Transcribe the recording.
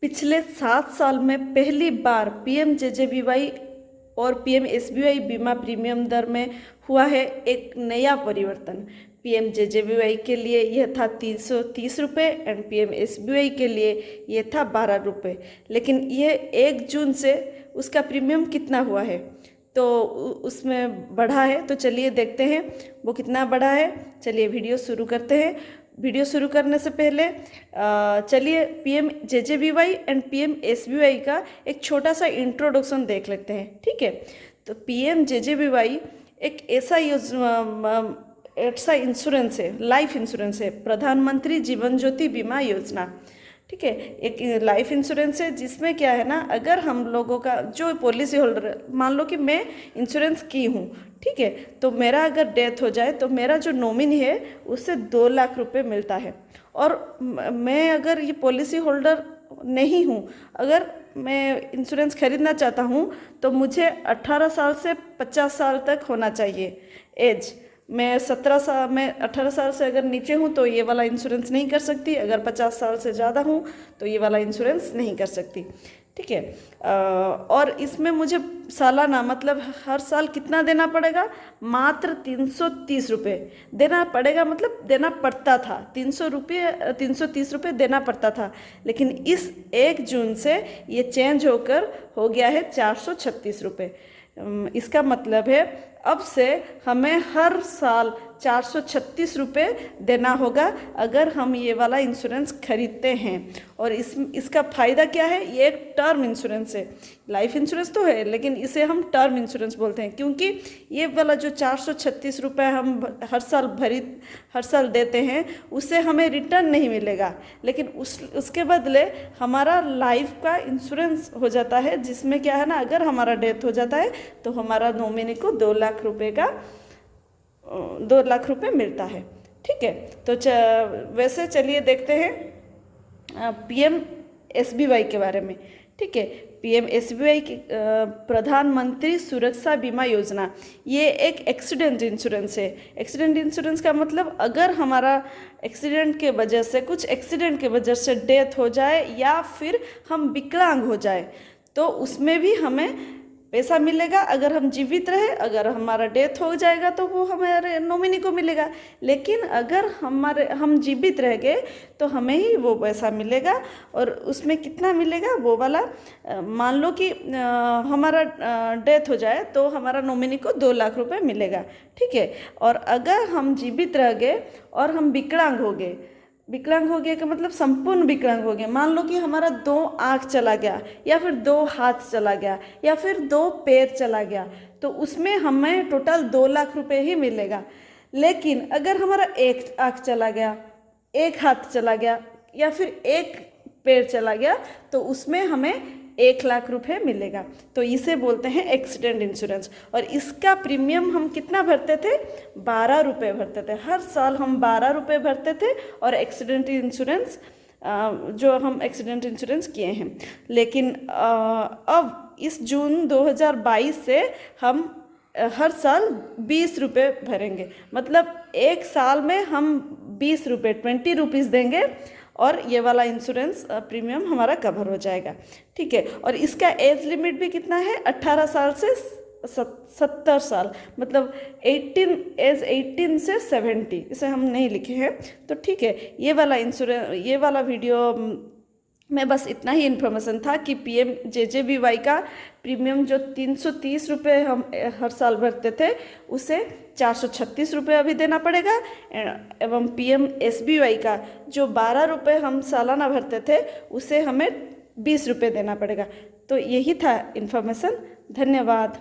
पिछले 7 साल में पहली बार पीएमजेजेबीवाई और पीएमएसबीवाई बीमा प्रीमियम दर में हुआ है एक नया परिवर्तन। पीएमजेजेबीवाई के लिए यह था 330 रुपये एंड पीएमएसबीवाई के लिए यह था 12 रुपये। लेकिन यह 1 जून से उसका प्रीमियम कितना हुआ है, तो उसमें बढ़ा है। तो चलिए देखते हैं वो कितना बढ़ा है। चलिए वीडियो शुरू करते हैं। वीडियो शुरू करने से पहले चलिए पीएमजेजेबीवाई एंड पीएमएसबीवाई का एक छोटा सा इंट्रोडक्शन देख लेते हैं, ठीक है। तो पीएमजेजेबीवाई एक ऐसा इंश्योरेंस है, लाइफ इंश्योरेंस है, प्रधानमंत्री जीवन ज्योति बीमा योजना, ठीक है। एक लाइफ इंश्योरेंस है जिसमें क्या है ना, अगर हम लोगों का जो पॉलिसी होल्डर, मान लो कि मैं इंश्योरेंस की हूँ, ठीक है, तो मेरा अगर डेथ हो जाए तो मेरा जो नॉमिनी है उससे 2 लाख रुपए मिलता है। और मैं अगर ये पॉलिसी होल्डर नहीं हूँ, अगर मैं इंश्योरेंस खरीदना चाहता हूँ तो मुझे 18 साल से 50 साल तक होना चाहिए एज। मैं 18 साल से अगर नीचे हूँ तो ये वाला इंश्योरेंस नहीं कर सकती, अगर 50 साल से ज़्यादा हूँ तो ये वाला इंश्योरेंस नहीं कर सकती, ठीक है। और इसमें मुझे सालाना मतलब हर साल कितना देना पड़ेगा, मात्र 330 रुपये देना पड़ेगा। मतलब देना पड़ता था 330 रुपये देना पड़ता था, लेकिन इस 1 जून से ये चेंज होकर हो गया है 436 रुपये। इसका मतलब है अब से हमें हर साल 436 रुपये देना होगा अगर हम ये वाला इंश्योरेंस खरीदते हैं। और इसका फ़ायदा क्या है, ये एक टर्म इंश्योरेंस है। लाइफ इंश्योरेंस तो है लेकिन इसे हम टर्म इंश्योरेंस बोलते हैं, क्योंकि ये वाला जो 436 रुपये हम हर साल देते हैं उससे हमें रिटर्न नहीं मिलेगा, लेकिन उसके बदले हमारा लाइफ का इंश्योरेंस हो जाता है, जिसमें क्या है ना, अगर हमारा डेथ हो जाता है तो हमारा नॉमिनी को 2 लाख रुपए मिलता है, ठीक है। तो वैसे चलिए देखते हैं पीएमएसबीवाई के बारे में, ठीक है। पीएमएसबीवाई की प्रधानमंत्री सुरक्षा बीमा योजना, ये एक एक्सीडेंट इंश्योरेंस है। एक्सीडेंट इंश्योरेंस का मतलब अगर हमारा एक्सीडेंट के वजह से डेथ हो जाए या फिर हम विकलांग हो जाए तो उसमें भी हमें पैसा मिलेगा। अगर हम जीवित रहे, अगर हमारा डेथ हो जाएगा तो वो हमारे नॉमिनी को मिलेगा, लेकिन अगर हम जीवित रह गए तो हमें ही वो पैसा मिलेगा। और उसमें कितना मिलेगा वो वाला, मान लो कि हमारा डेथ हो जाए तो हमारा नॉमिनी को 2 लाख रुपए मिलेगा, ठीक है। और अगर हम जीवित रह गए और हम विकलांग हो गए का मतलब संपूर्ण विकलांग हो गए, मान लो कि हमारा 2 आँख चला गया या फिर 2 हाथ चला गया या फिर 2 पैर चला गया, तो उसमें हमें टोटल 2 लाख रुपए ही मिलेगा। लेकिन अगर हमारा 1 आँख चला गया, 1 हाथ चला गया या फिर 1 पैर चला गया तो उसमें हमें 1 लाख रुपए मिलेगा। तो इसे बोलते हैं एक्सीडेंट इंश्योरेंस। और इसका प्रीमियम हम कितना भरते थे, 12 रुपये भरते थे। हर साल हम 12 रुपये भरते थे और एक्सीडेंट इंश्योरेंस किए हैं। लेकिन अब इस जून 2022 से हम हर साल 20 रुपये भरेंगे। मतलब 1 साल में हम 20 रुपये 20 रुपीज़ देंगे और ये वाला इंश्योरेंस प्रीमियम हमारा कवर हो जाएगा, ठीक है। और इसका एज लिमिट भी कितना है, 18 साल से 70 साल, मतलब 18 से 70, इसे हम नहीं लिखे हैं, तो ठीक है। ये वाला वीडियो में बस इतना ही इन्फॉर्मेशन था कि पीएमजेजेबीवाई का प्रीमियम जो 330 रुपये हम हर साल भरते थे उसे 436 रुपये अभी देना पड़ेगा। एवं पीएमएसबीवाई का जो 12 रुपये हम सालाना भरते थे उसे हमें 20 रुपये देना पड़ेगा। तो यही था इन्फॉर्मेशन। धन्यवाद।